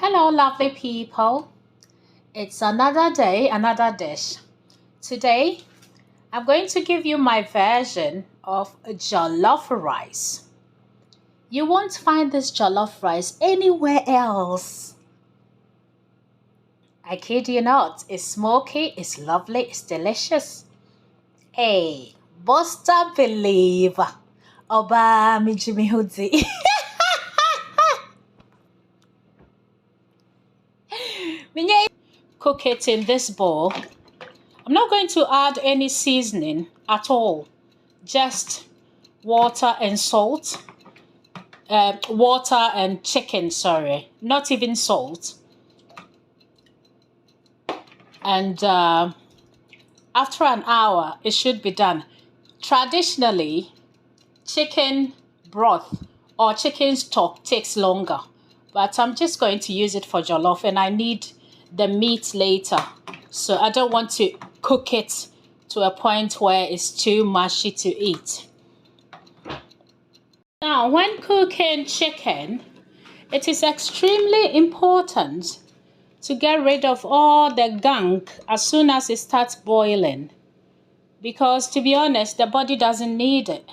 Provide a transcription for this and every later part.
Hello, lovely people. It's another day, another dish. Today, I'm going to give you my version of jollof rice. You won't find this jollof rice anywhere else. I kid you not. It's smoky, it's lovely, it's delicious. Hey, Buster believe. Oba Mijimi Hudzi. Cook it in this bowl. I'm not going to add any seasoning at all. Just water and salt. Water and chicken, sorry. Not even salt. And after an hour, it should be done. Traditionally, chicken broth or chicken stock takes longer. But I'm just going to use it for jollof and I need the meat later. So I don't want to cook it to a point where it's too mushy to eat. Now, when cooking chicken, it is extremely important to get rid of all the gunk as soon as it starts boiling. Because to be honest, the body doesn't need it.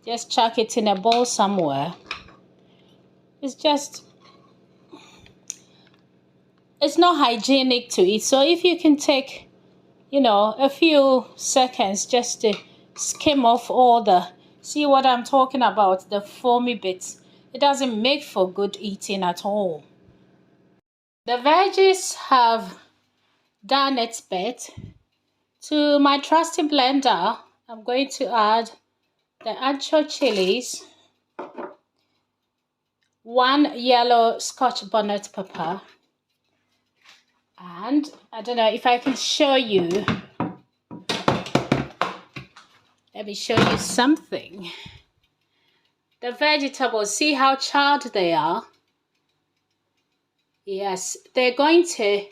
Just chuck it in a bowl somewhere. It's not hygienic to eat. So if you can take, a few seconds just to skim off all see what I'm talking about, the foamy bits. It doesn't make for good eating at all. The veggies have done its bit. To my trusty blender, I'm going to add the ancho chilies, 1 yellow Scotch bonnet pepper, and I don't know if I can show you. Let me show you something. The vegetables, see how charred they are? Yes, they're going to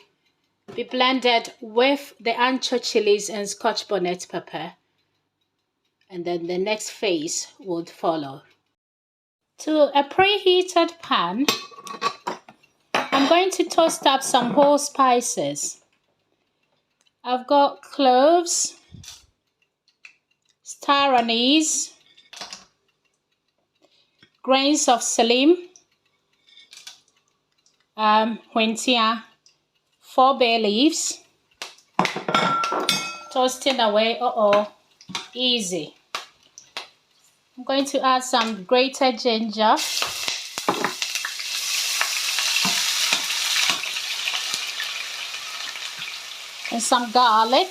be blended with the ancho chilies and Scotch bonnet pepper. And then the next phase would follow. To a preheated pan, I'm going to toast up some whole spices. I've got cloves, star anise, grains of salim, huentia, 4 bay leaves, toasting away, easy. I'm going to add some grated ginger, and some garlic.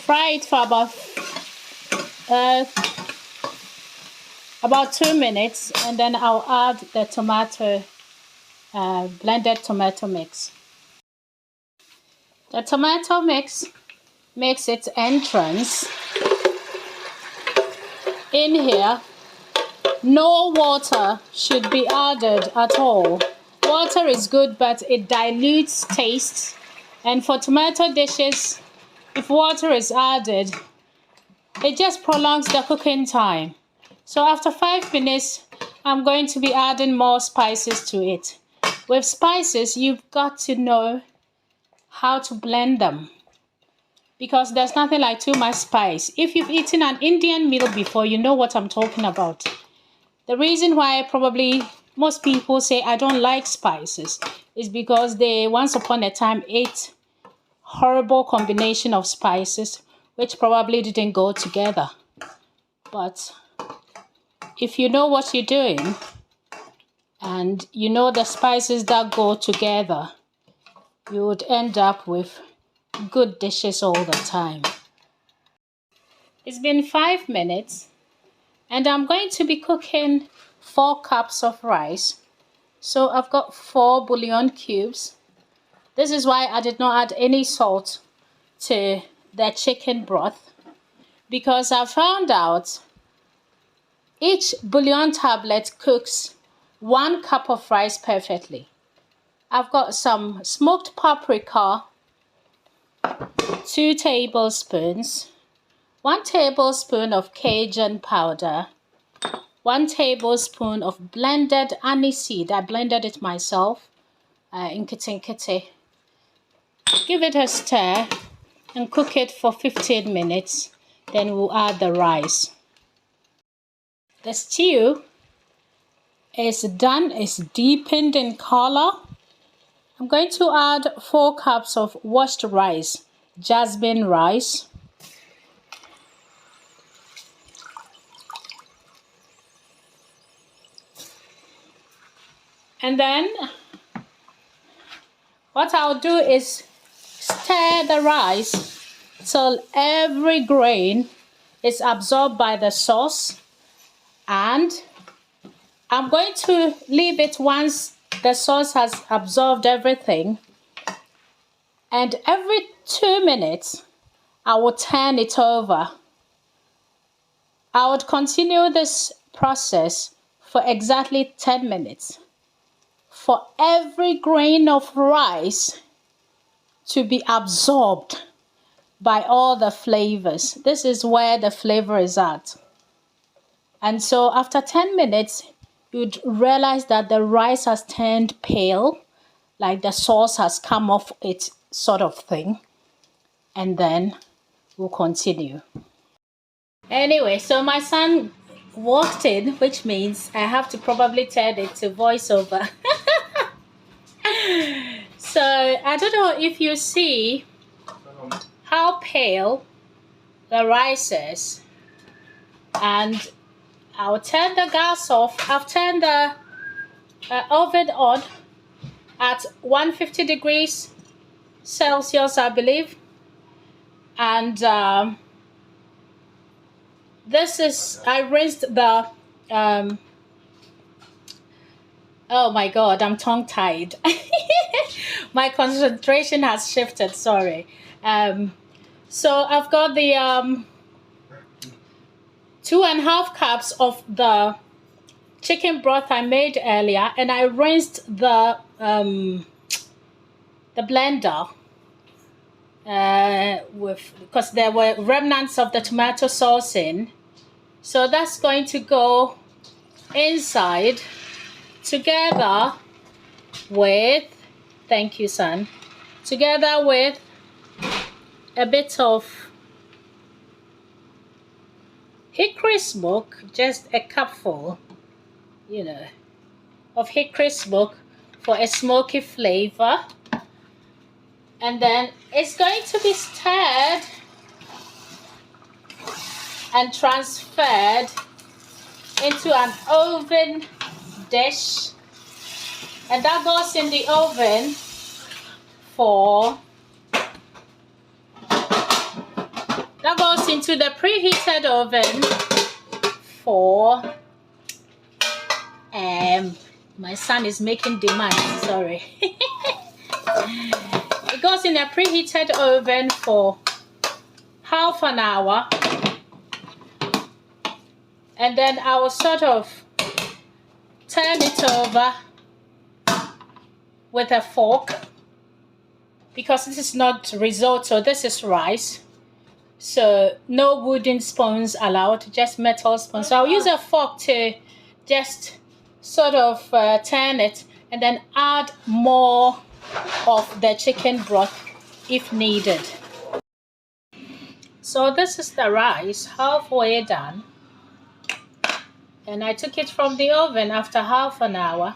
Fry it for about 2 minutes, and then I'll add the tomato, blended tomato mix. The tomato mix makes its entrance in here. No water should be added at all. Water is good, but it dilutes taste. And for tomato dishes, if water is added, it just prolongs the cooking time. So after 5 minutes, I'm going to be adding more spices to it. With spices, you've got to know how to blend them, because there's nothing like too much spice. If you've eaten an Indian meal before, you know what I'm talking about. The reason why probably most people say I don't like spices is because they once upon a time ate horrible combination of spices which probably didn't go together. But if you know what you're doing and you know the spices that go together, you would end up with good dishes all the time. It's been 5 minutes and I'm going to be cooking 4 cups of rice. So I've got 4 bouillon cubes. This is why I did not add any salt to the chicken broth, because I found out each bouillon tablet cooks 1 cup of rice perfectly. I've got some smoked paprika, 2 tablespoons, 1 tablespoon of Cajun powder, 1 tablespoon of blended aniseed. I blended it myself in kitchen. Give it a stir and cook it for 15 minutes. Then we'll add the rice. The stew is done, it's deepened in color. I'm going to add 4 cups of washed rice, jasmine rice. And then what I'll do is stir the rice till every grain is absorbed by the sauce, and I'm going to leave it once the sauce has absorbed everything, and every 2 minutes I will turn it over. I would continue this process for exactly 10 minutes for every grain of rice to be absorbed by all the flavors. This is where the flavor is at. And so after 10 minutes, you'd realize that the rice has turned pale, like the sauce has come off it, sort of thing. And then we'll continue. Anyway, so my son walked in, which means I have to probably turn it to voiceover. So I don't know if you see how pale the rice is, and I'll turn the gas off. I've turned the oven on at 150 degrees Celsius, I believe, and this is, I rinsed the oh my god, I'm tongue-tied. My concentration has shifted, sorry. So I've got the 2.5 cups of the chicken broth I made earlier, and I rinsed the blender because there were remnants of the tomato sauce in. So that's going to go inside together with, thank you son, together with a bit of hickory smoke, just a cupful, you know, of hickory smoke for a smoky flavor. And then it's going to be stirred and transferred into an oven dish, and that goes in the oven for, that goes into the preheated oven for my son is making demands, sorry. It goes in a preheated oven for half an hour, and then I will sort of turn it over with a fork, because this is not risotto, this is rice, so no wooden spoons allowed, just metal spoons. So I'll use a fork to just sort of turn it, and then add more of the chicken broth if needed. So this is the rice halfway done, and I took it from the oven after half an hour.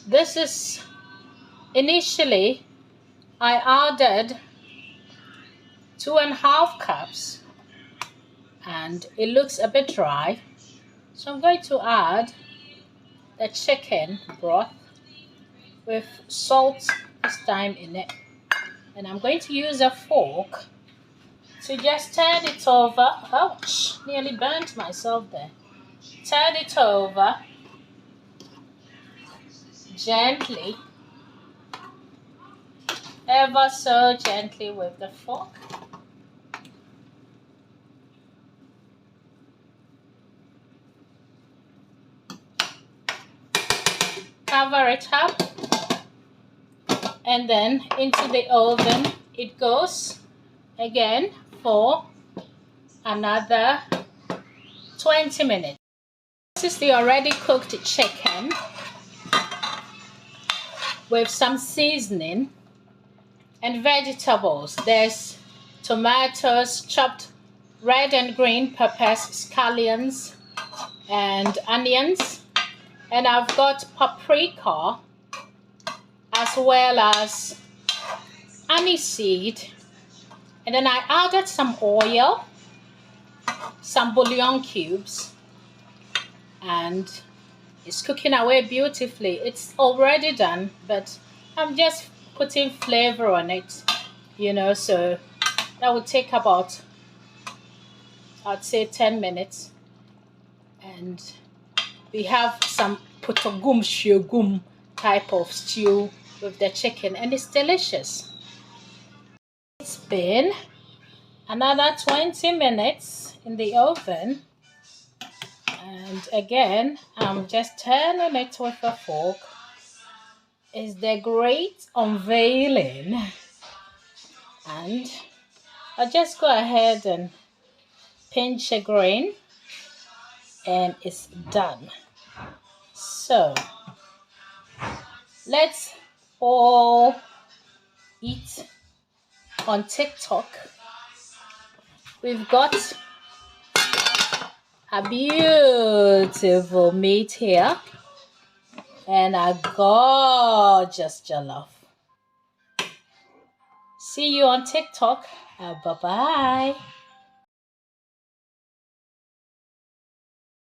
This is, initially I added 2.5 cups and it looks a bit dry, so I'm going to add the chicken broth with salt this time in it, and I'm going to use a fork to just turn it over. Ouch, nearly burnt myself there. Turn it over gently, ever so gently with the fork. Cover it up, and then into the oven it goes again for another 20 minutes. This is the already cooked chicken with some seasoning and vegetables. There's tomatoes, chopped red and green peppers, scallions, and onions. And I've got paprika as well as aniseed. And then I added some oil, some bouillon cubes, and it's cooking away beautifully. It's already done, but I'm just putting flavor on it, you know, so that would take about, I'd say, 10 minutes. And we have some putogum shogum type of stew with the chicken, and it's delicious. It's been another 20 minutes in the oven, and again I'm just turning it with a fork. It's the great unveiling, and I'll just go ahead and pinch a grain and it's done. So let's all eat on TikTok. We've got a beautiful meat here and a gorgeous jollof. See you on TikTok. Bye-bye.